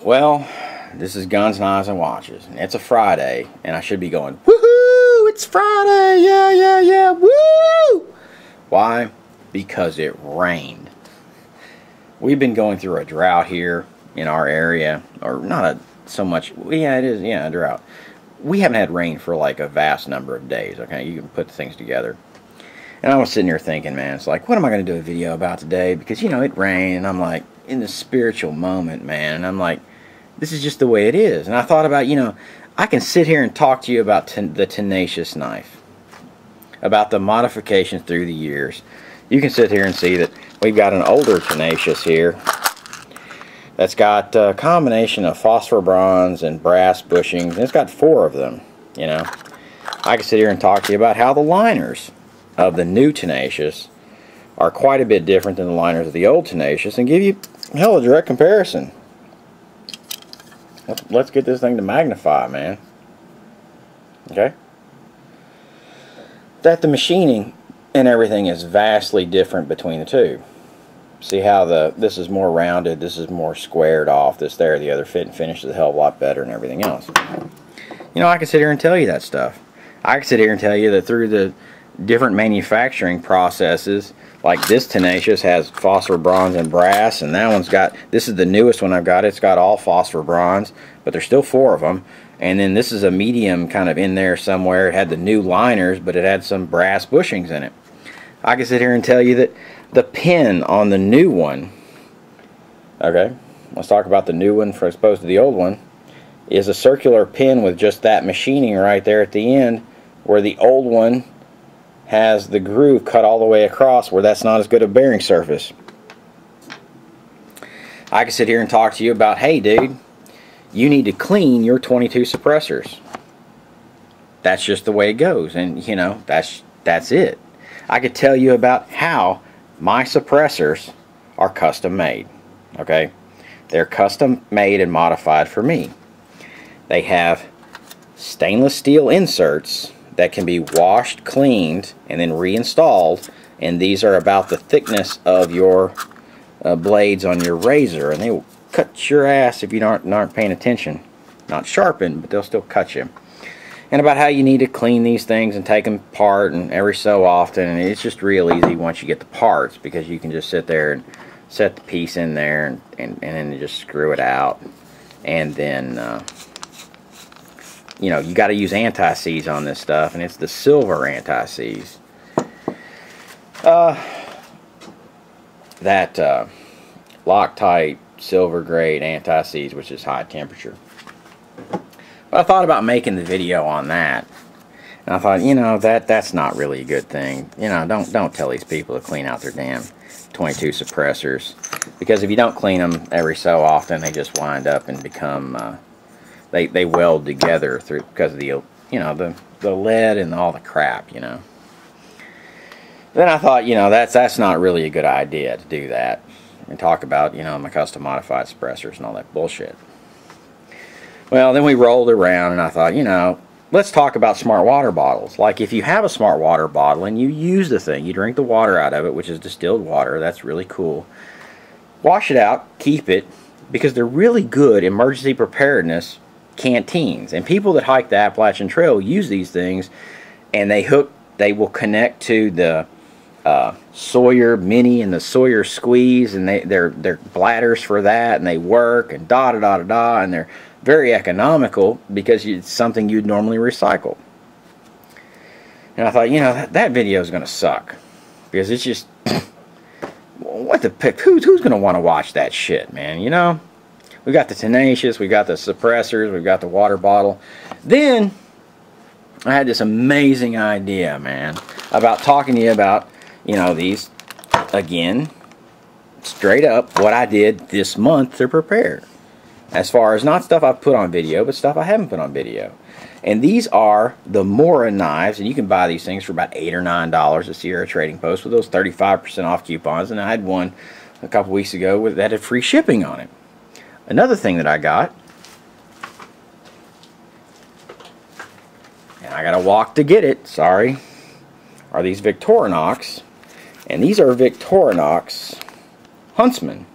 Well, this is Guns, Knives, and Watches, and it's a Friday, and I should be going, woohoo, it's Friday, yeah, yeah, yeah, woo! Why? Because it rained. We've been going through a drought here in our area, or not so much, yeah, it is, yeah, a drought. We haven't had rain for like a vast number of days, okay, you can put things together. And I was sitting here thinking, man, it's like, what am I going to do a video about today? Because, you know, it rained, and I'm like, in the spiritual moment, man, and I'm like, this is just the way it is. And I thought about, you know, I can sit here and talk to you about the Tenacious knife, about the modifications through the years. You can sit here and see that we've got an older Tenacious here that's got a combination of phosphor bronze and brass bushings, and it's got 4 of them, you know. I can sit here and talk to you about how the liners of the new Tenacious are quite a bit different than the liners of the old Tenacious, and give you hell a direct comparison. Let's get this thing to magnify, man. Okay? That the machining and everything is vastly different between the two. See how this is more rounded, this is more squared off, this there, the other fit and finish is a hell of a lot better and everything else. You know, I can sit here and tell you that stuff. I can sit here and tell you that through the different manufacturing processes, like this Tenacious has phosphor bronze and brass, and that one's got, this is the newest one I've got, it's got all phosphor bronze, but there's still 4 of them. And then this is a medium kind of in there somewhere. It had the new liners, but it had some brass bushings in it. I can sit here and tell you that the pin on the new one, okay, let's talk about the new one as opposed to the old one, is a circular pin with just that machining right there at the end, where the old one has the groove cut all the way across, where that's not as good a bearing surface. I can sit here and talk to you about, hey dude, you need to clean your 22 suppressors. That's just the way it goes, and you know, that's it. I could tell you about how my suppressors are custom made. Okay, they're custom made and modified for me. They have stainless steel inserts that can be washed, cleaned, and then reinstalled, and these are about the thickness of your blades on your razor, and they will cut your ass if you aren't paying attention. Not sharpen, but they'll still cut you. And about how you need to clean these things and take them apart and every so often, and it's just real easy once you get the parts, because you can just sit there and set the piece in there and then just screw it out. And then you know, you got to use anti-seize on this stuff, and it's the silver anti-seize. That Loctite silver grade anti-seize, which is high temperature. But I thought about making the video on that, and I thought, you know, that's not really a good thing. You know, don't tell these people to clean out their damn 22 suppressors, because if you don't clean them every so often, they just wind up and become they weld together through, because of the, you know, the lead and all the crap, you know. Then I thought, you know, that's not really a good idea to do that and talk about, you know, my custom modified suppressors and all that bullshit. Well, then we rolled around, and I thought, you know, let's talk about smart water bottles. Like, if you have a smart water bottle and you use the thing, you drink the water out of it, which is distilled water, that's really cool. Wash it out, keep it, because they're really good emergency preparedness canteens. And people that hike the Appalachian Trail use these things, and they will connect to the Sawyer Mini and the Sawyer Squeeze, and they're bladders for that, and they work, and da-da-da-da-da, and they're very economical because it's something you'd normally recycle. And I thought, you know, that video is going to suck, because it's just what the pick, who's going to want to watch that shit, man, you know? We got the Tenacious, we got the suppressors, we got the water bottle. Then I had this amazing idea, man, about talking to you about, you know, these, again, straight up what I did this month to prepare. As far as not stuff I've put on video, but stuff I haven't put on video. And these are the Mora knives, and you can buy these things for about $8 or $9 at Sierra Trading Post with those 35% off coupons. And I had one a couple weeks ago that had free shipping on it. Another thing that I got, and I gotta walk to get it, sorry, are these Victorinox. And these are Victorinox Huntsman.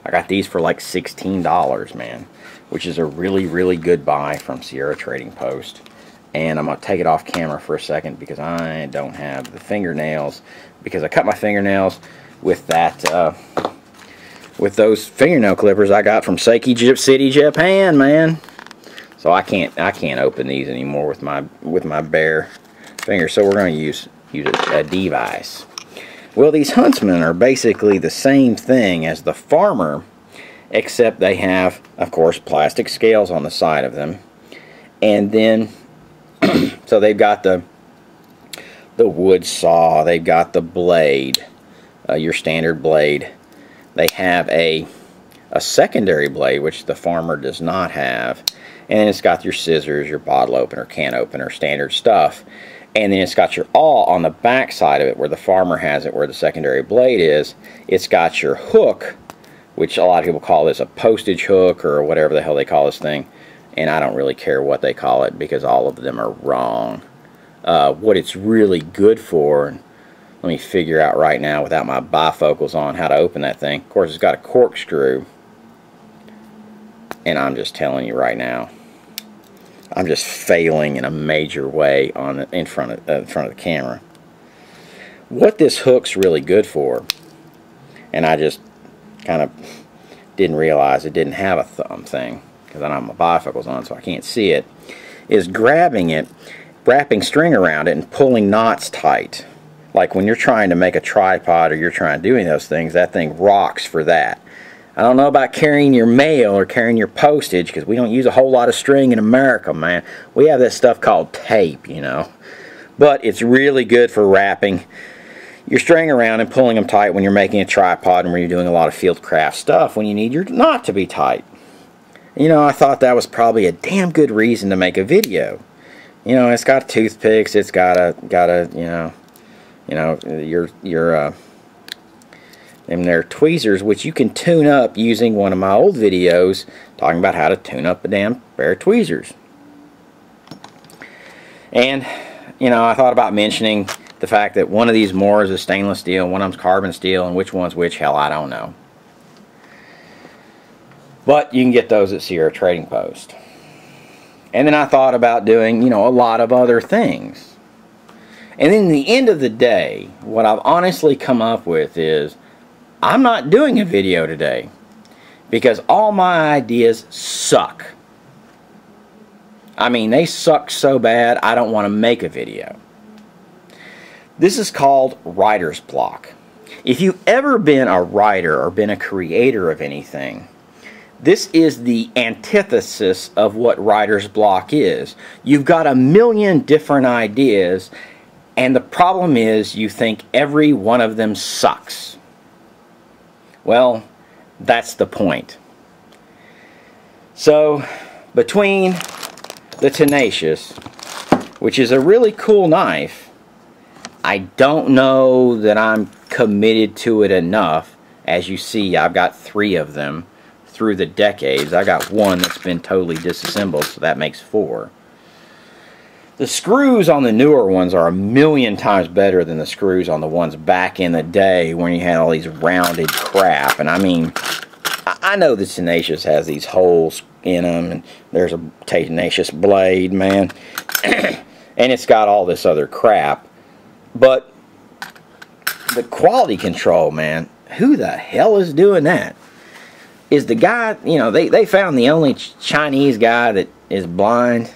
I got these for like $16, man, which is a really, really good buy from Sierra Trading Post. And I'm going to take it off camera for a second because I don't have the fingernails, because I cut my fingernails with that, with those fingernail clippers I got from Seiki City, Japan, man. So I can't open these anymore with my bare finger. So we're going to use a device. Well, these Huntsmen are basically the same thing as the Farmer, except they have, of course, plastic scales on the side of them. And then, so they've got the wood saw, they've got the blade, your standard blade. They have a secondary blade, which the Farmer does not have. And it's got your scissors, your bottle opener, can opener, standard stuff. And then it's got your awl on the back side of it, where the Farmer has it, where the secondary blade is. It's got your hook, which a lot of people call this a postage hook or whatever the hell they call this thing. And I don't really care what they call it because all of them are wrong. What it's really good for, let me figure out right now without my bifocals on how to open that thing. Of course, it's got a corkscrew. And I'm just telling you right now, I'm just failing in a major way in front of the camera. What this hook's really good for, and I just kind of didn't realize it didn't have a thumb thing because I don't have my bifocals on, so I can't see it, is grabbing it, wrapping string around it, and pulling knots tight. Like when you're trying to make a tripod or you're trying to do any of those things, that thing rocks for that. I don't know about carrying your mail or carrying your postage, because we don't use a whole lot of string in America, man. We have this stuff called tape, you know. But it's really good for wrapping your string around and pulling them tight when you're making a tripod and when you're doing a lot of field craft stuff when you need your knot to be tight. You know, I thought that was probably a damn good reason to make a video. You know, it's got toothpicks, it's got a your and they're tweezers, which you can tune up using one of my old videos talking about how to tune up a damn pair of tweezers. And, you know, I thought about mentioning the fact that one of these Moores is stainless steel, one of them's carbon steel, and which one's which, hell, I don't know. But you can get those at Sierra Trading Post. And then I thought about doing, you know, a lot of other things. And then in the end of the day, what I've honestly come up with is, I'm not doing a video today because all my ideas suck. I mean, they suck so bad I don't want to make a video. This is called writer's block. If you've ever been a writer or been a creator of anything, this is the antithesis of what writer's block is. You've got a million different ideas, and the problem is you think every one of them sucks. Well, that's the point. So, between the Tenacious, which is a really cool knife, I don't know that I'm committed to it enough. As you see, I've got 3 of them through the decades. I got one that's been totally disassembled, so that makes 4. The screws on the newer ones are a million times better than the screws on the ones back in the day when you had all these rounded crap. And I mean, I know the Tenacious has these holes in them, and there's a Tenacious blade, man. And it's got all this other crap. But the quality control, man, who the hell is doing that? Is the guy, you know, they found the only Chinese guy that is blind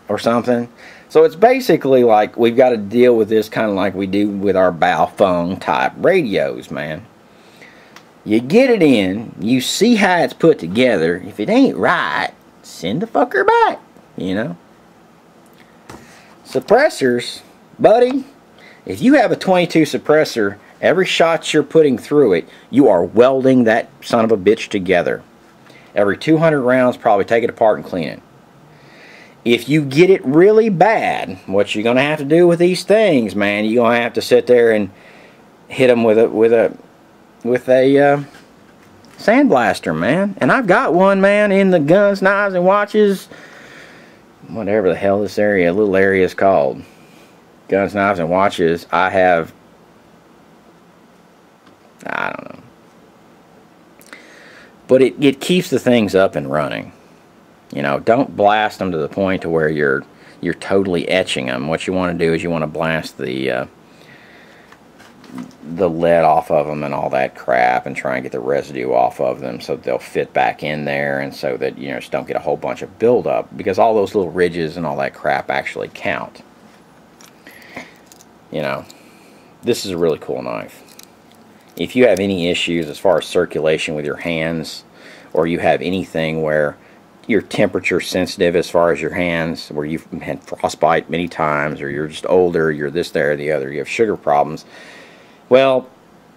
or something. So it's basically like we've got to deal with this kind of like we do with our Baofeng type radios, man. You get it in, you see how it's put together. If it ain't right, send the fucker back, you know. Suppressors, buddy, if you have a 22 suppressor, every shot you're putting through it, you are welding that son of a bitch together. Every 200 rounds, probably take it apart and clean it. If you get it really bad, what you're going to have to do with these things, man, you're going to have to sit there and hit them with a sandblaster, man. And I've got one, man, in the guns, knives, and watches, whatever the hell this little area is called. Guns, knives, and watches. I don't know. but it keeps the things up and running. You know, don't blast them to the point to where you're totally etching them. What you want to do is you want to blast the lead off of them and all that crap, and try and get the residue off of them so that they'll fit back in there, and so that you just don't get a whole bunch of buildup, because all those little ridges and all that crap actually count. You know, this is a really cool knife. If you have any issues as far as circulation with your hands, or you have anything where you're temperature sensitive as far as your hands, where you've had frostbite many times, or you're just older, you're this, there, or the other, you have sugar problems, well,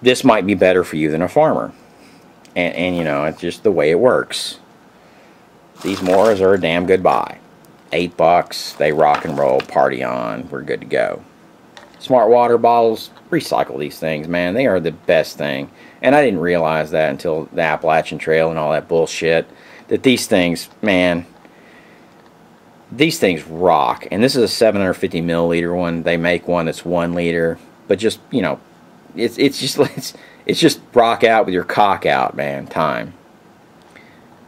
this might be better for you than a farmer. And you know, it's just the way it works. These Moras are a damn good buy. $8, they rock and roll, party on, we're good to go. Smart water bottles, recycle these things, man. They are the best thing. And I didn't realize that until the Appalachian Trail and all that bullshit, that these things, man, these things rock. And this is a 750 milliliter one. They make one that's 1 liter, but just, you know, it's just rock out with your cock out, man, time.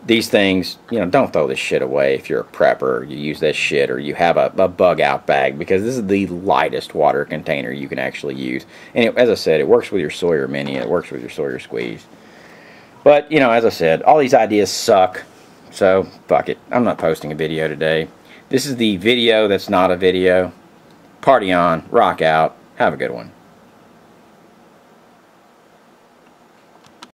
These things, you know, don't throw this shit away if you're a prepper, you use this shit, or you have a bug out bag, because this is the lightest water container you can actually use. And as I said, it works with your Sawyer Mini, it works with your Sawyer Squeeze. But, you know, as I said, all these ideas suck, so fuck it. I'm not posting a video today. This is the video that's not a video. Party on, rock out, have a good one.